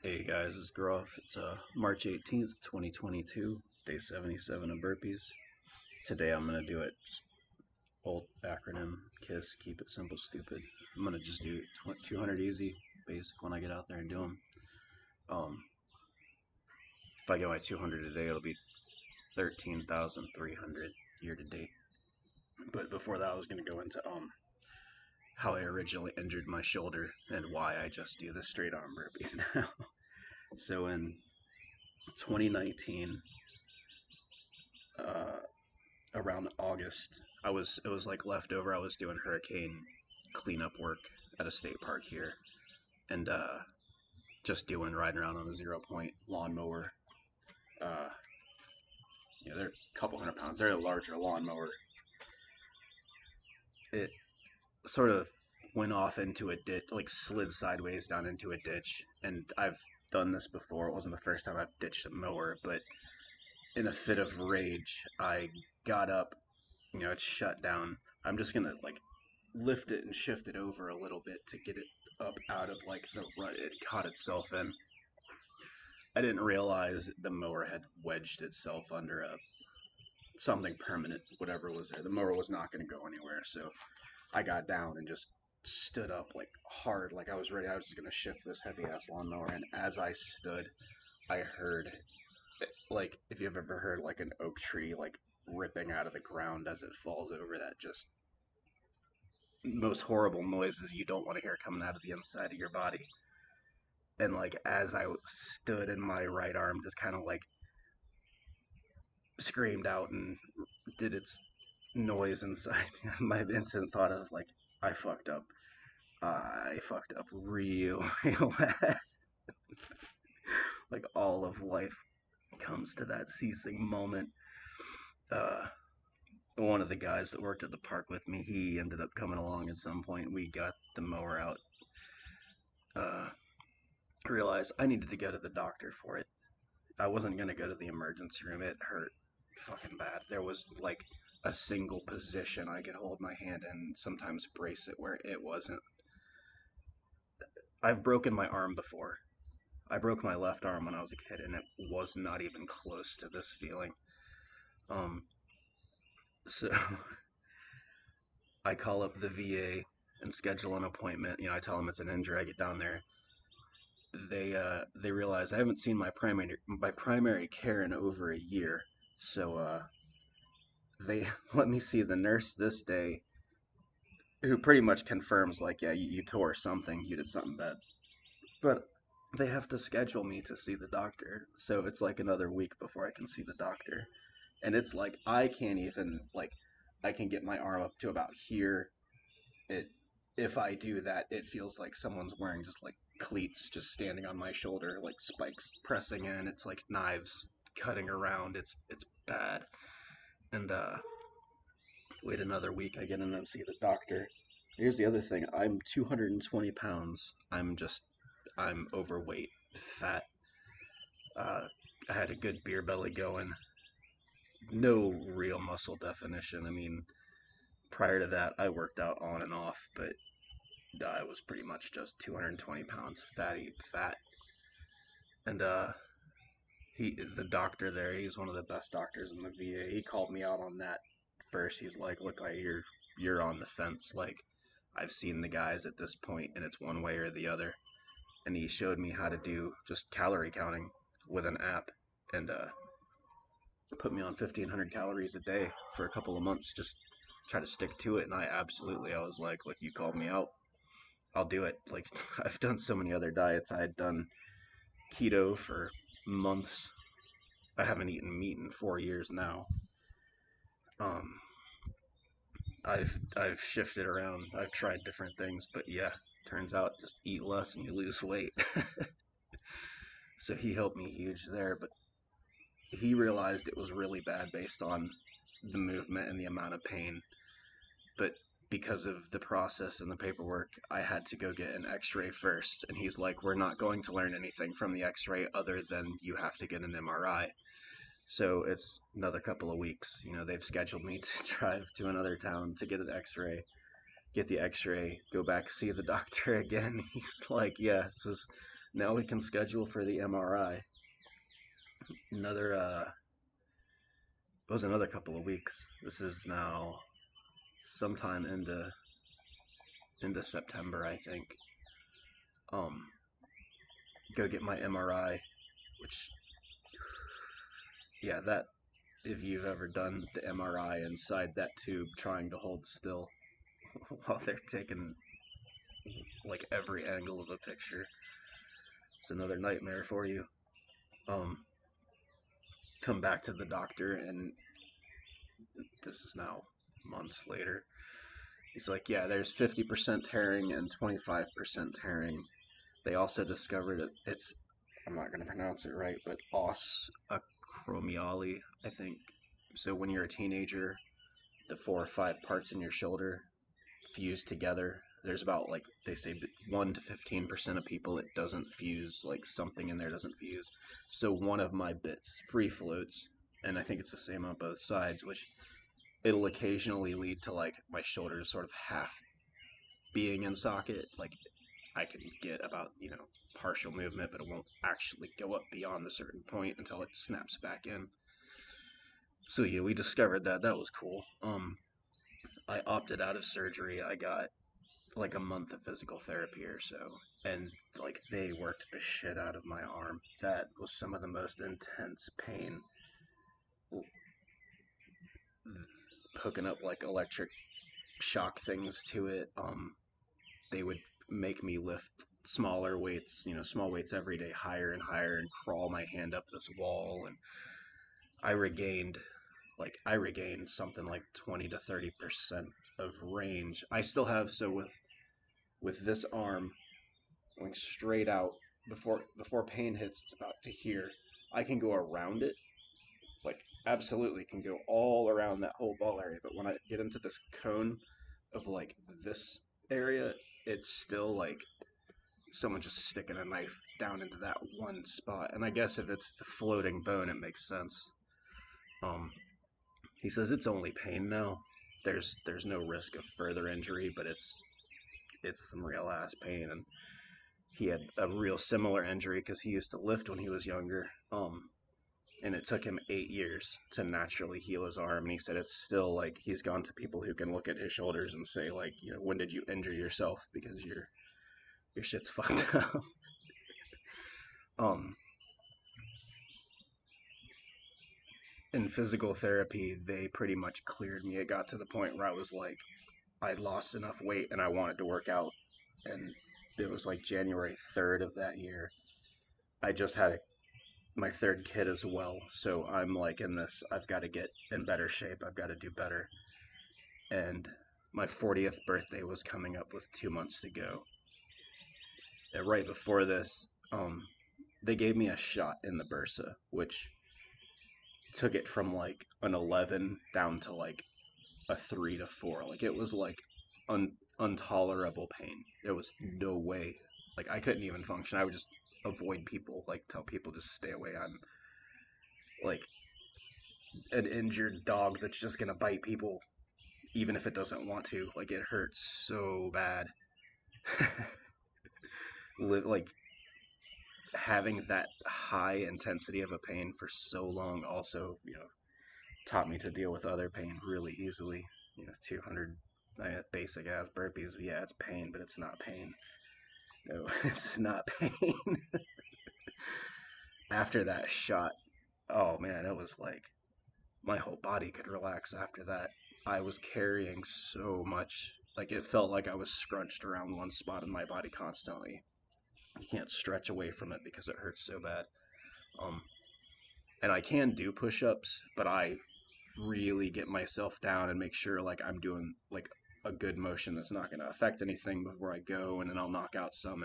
Hey guys, it's Groff. It's March 18th, 2022, day 77 of burpees. Today I'm going to do it just old acronym KISS, keep it simple, stupid. I'm going to just do 200 easy, basic when I get out there and do them. If I get my 200 today, it'll be 13,300 year to date. But before that, I was going to go into how I originally injured my shoulder and why I just do the straight arm burpees now. So in 2019, uh, around August. It was like leftover. I was doing hurricane cleanup work at a state park here, and just doing riding around on a 0 point lawnmower. Uh, they're a couple hundred pounds. They're a larger lawnmower. It sort of went off into a ditch, like slid sideways down into a ditch. And I've done this before. It wasn't the first time I've ditched a mower, but in a fit of rage, I got up. It's shut down. I'm just gonna like lift it and shift it over a little bit to get it up out of like the rut it caught itself in. I didn't realize the mower had wedged itself under a something permanent, whatever was there. The mower was not going to go anywhere, so I got down and just stood up like hard, like I was ready. I was just going to shift this heavy ass lawnmower, and as I stood, I heard like if you've ever heard like an oak tree like ripping out of the ground as it falls over, that just most horrible noises you don't want to hear coming out of the inside of your body. And like as I stood in my right arm just kind of like screamed out and did its noise inside me, my instant thought of like I fucked up real real bad. Like all of life comes to that ceasing moment. uh One of the guys that worked at the park with me, he ended up coming along at some point. We got the mower out. uh Realized I needed to go to the doctor for it. I wasn't gonna go to the emergency room. It hurt fucking bad. There was like a single position I could hold my hand and sometimes brace it where it wasn't. I've broken my arm before. I broke my left arm when I was a kid, and it was not even close to this feeling. Um, so I call up the VA and schedule an appointment. I tell them it's an injury. I get down there. They realize I haven't seen my primary care in over a year. So they let me see the nurse this day, who pretty much confirms like, yeah, you tore something, you did something bad. But they have to schedule me to see the doctor, so it's like another week before I can see the doctor. And it's like I can't even like I can get my arm up to about here. It If I do that, it feels like someone's wearing just like cleats just standing on my shoulder, like spikes pressing in. It's like knives cutting around. It's bad. And wait another week, I get in and see the doctor. Here's the other thing. I'm 220 pounds. I'm overweight, fat. Uh, I had a good beer belly going. No real muscle definition. I mean, prior to that, I worked out on and off, but I was pretty much just 220 pounds, fatty, fat. And the doctor there, he's one of the best doctors in the VA. He called me out on that first. He's like, "Look, you're on the fence. Like, I've seen the guys at this point, and it's one way or the other." And he showed me how to do just calorie counting with an app, and put me on 1,500 calories a day for a couple of months. Just try to stick to it, and I was like, "Look, you called me out. I'll do it." Like, I've done so many other diets. I had done keto for months. I haven't eaten meat in 4 years now. Um, I've shifted around. I've tried different things, but yeah, turns out just eat less and you lose weight. So he helped me huge there, but he realized it was really bad based on the movement and the amount of pain. But because of the process and the paperwork, I had to go get an x-ray first. And he's like, "We're not going to learn anything from the x-ray other than you have to get an MRI." So it's another couple of weeks. They've scheduled me to drive to another town to get an x-ray, get the x-ray, go back, see the doctor again. He's like, "Yeah, Now we can schedule for the MRI. Another it was another couple of weeks. This is now sometime into September, I think. Um, go get my MRI, which, yeah, that, if you've ever done the MRI inside that tube trying to hold still while they're taking like every angle of a picture, it's another nightmare for you. Um, come back to the doctor, and this is now months later. He's like, yeah, there's 50% tearing and 25% tearing. They also discovered it's, I'm not going to pronounce it right, but OS Acromiale, I think. So when you're a teenager, the 4 or 5 parts in your shoulder fuse together. There's about, like, they say 1 to 15% of people it doesn't fuse, like something in there doesn't fuse. So one of my bits free floats, and I think it's the same on both sides, which it'll occasionally lead to like my shoulders sort of half being in socket. Like I can get about, partial movement, but it won't actually go up beyond a certain point until it snaps back in. So yeah, we discovered that. That was cool. I opted out of surgery. I got like a month of physical therapy or so, and like they worked the shit out of my arm. That was some of the most intense pain. Hooking up like electric shock things to it. They would make me lift smaller weights, small weights every day, higher and higher, and crawl my hand up this wall. And I regained, I regained something like 20 to 30% of range. I still have, so with this arm going straight out, before pain hits, it's about to here. I can go around it, like absolutely can go all around that whole ball area. But when I get into this cone of like this area, it's still like someone just sticking a knife down into that one spot. And I guess if it's the floating bone, it makes sense. Um, he says it's only pain now. There's no risk of further injury, but it's some real ass pain. And he had a real similar injury because he used to lift when he was younger. And it took him 8 years to naturally heal his arm. And he said it's still like he's gone to people who can look at his shoulders and say like, when did you injure yourself because your shit's fucked up. um, in physical therapy, they pretty much cleared me. It got to the point where I was like, I lost enough weight and I wanted to work out. And it was like January 3rd of that year. I just had my third kid as well. So I'm like in this, I've got to get in better shape. I've got to do better. And my 40th birthday was coming up with 2 months to go. And right before this, they gave me a shot in the bursa, which took it from like an 11 down to like a 3 to 4. Like it was like intolerable pain. There was no way. Like I couldn't even function. I would just avoid people, like tell people to stay away. I'm like an injured dog that's just gonna bite people even if it doesn't want to. Like it hurts so bad. Like having that high intensity of a pain for so long also, taught me to deal with other pain really easily. 200 basic ass burpees. Yeah, it's pain, but it's not pain. No, it's not pain. After that shot, oh man, it was like my whole body could relax after that. I was carrying so much. Like it felt like I was scrunched around one spot in my body constantly. You can't stretch away from it because it hurts so bad. Um, and I can do push-ups, but I really get myself down and make sure like I'm doing like a good motion that's not going to affect anything before I go, and then I'll knock out some.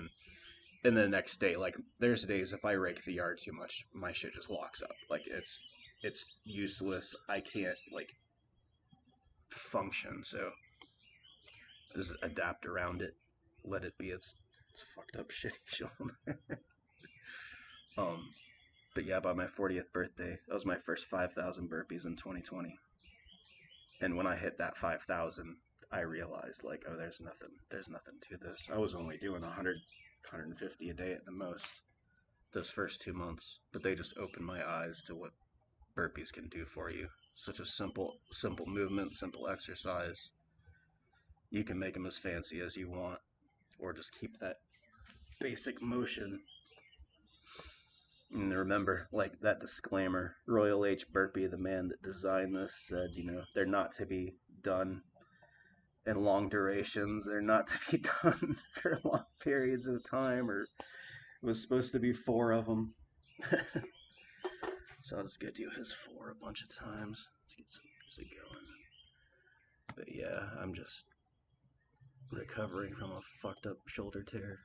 And the next day, like there's days if I rake the yard too much, my shit just locks up. Like it's useless. I can't like function. So just adapt around it, let it be. It's fucked up shitty shoulder. um, but yeah, by my 40th birthday, that was my first 5,000 burpees in 2020. And when I hit that 5,000, I realized like, oh, there's nothing to this. I was only doing 100 150 a day at the most those first 2 months. But they just opened my eyes to what burpees can do for you. Such a simple movement, simple exercise. You can make them as fancy as you want, or just keep that basic motion. And remember, like that disclaimer, Royal H. Burpee, the man that designed this, said, they're not to be done in long durations. They're not to be done for long periods of time, or it was supposed to be 4 of them. So I'll just go do his 4 a bunch of times. Let's get some music going. But yeah, I'm just recovering from a fucked up shoulder tear.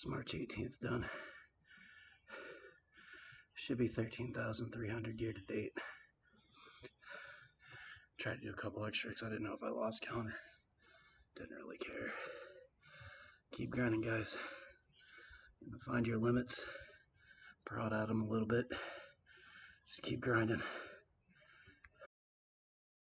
It's March 18th done. Should be 13,300 year to date. Tried to do a couple extra because I didn't know if I lost counter. Didn't really care. Keep grinding, guys. Find your limits. Prod at them a little bit. Just keep grinding.